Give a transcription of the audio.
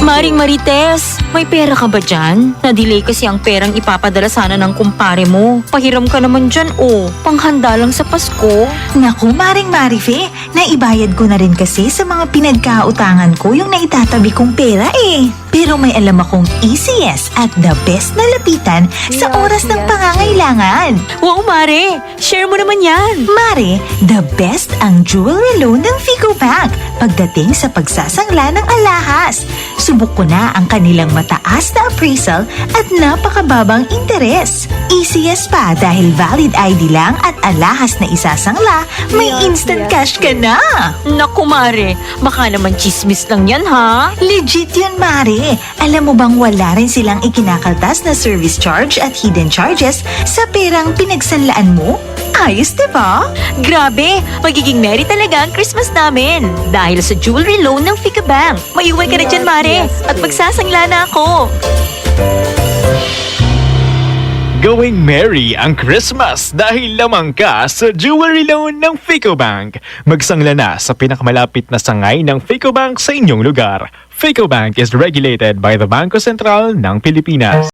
Maring Marites, may pera ka ba dyan? Na-delay kasi ang perang ipapadala sana ng kumpare mo. Pahiram ka naman dyan, oh. Panghanda lang sa Pasko. Naku, Maring Marife, naibayad ko na rin kasi sa mga pinagkautangan ko yung naitatabi kong pera eh. Pero may alam akong ECS at the best na lapitan sa oras ng pangangailangan. Wow, Mare! Share mo naman yan! Mare, the best ang jewelry loan ng Fico Bank pagdating sa pagsasangla ng alahas. Subok ko na ang kanilang mataas na appraisal at napakababang interes. ECS pa dahil valid ID lang at alahas na isasangla, may instant cash ka na. Naku, Mare! Baka naman chismis lang yan, ha? Legit yun, Mare. Alam mo bang wala rin silang ikinakaltas na service charge at hidden charges sa perang pinagsanlaan mo? Ayos, diba? Grabe! Magiging merry talaga ang Christmas namin. Dahil sa jewelry loan ng Fica Bank. Maiuwi ka na dyan, Mare. At magsasangla na ako. Gawing merry ang Christmas dahil lamang ka sa jewelry loan ng Fico Bank. Magsangla na sa pinakamalapit na sangay ng Fico Bank sa inyong lugar. Fico Bank is regulated by the Bangko Sentral ng Pilipinas.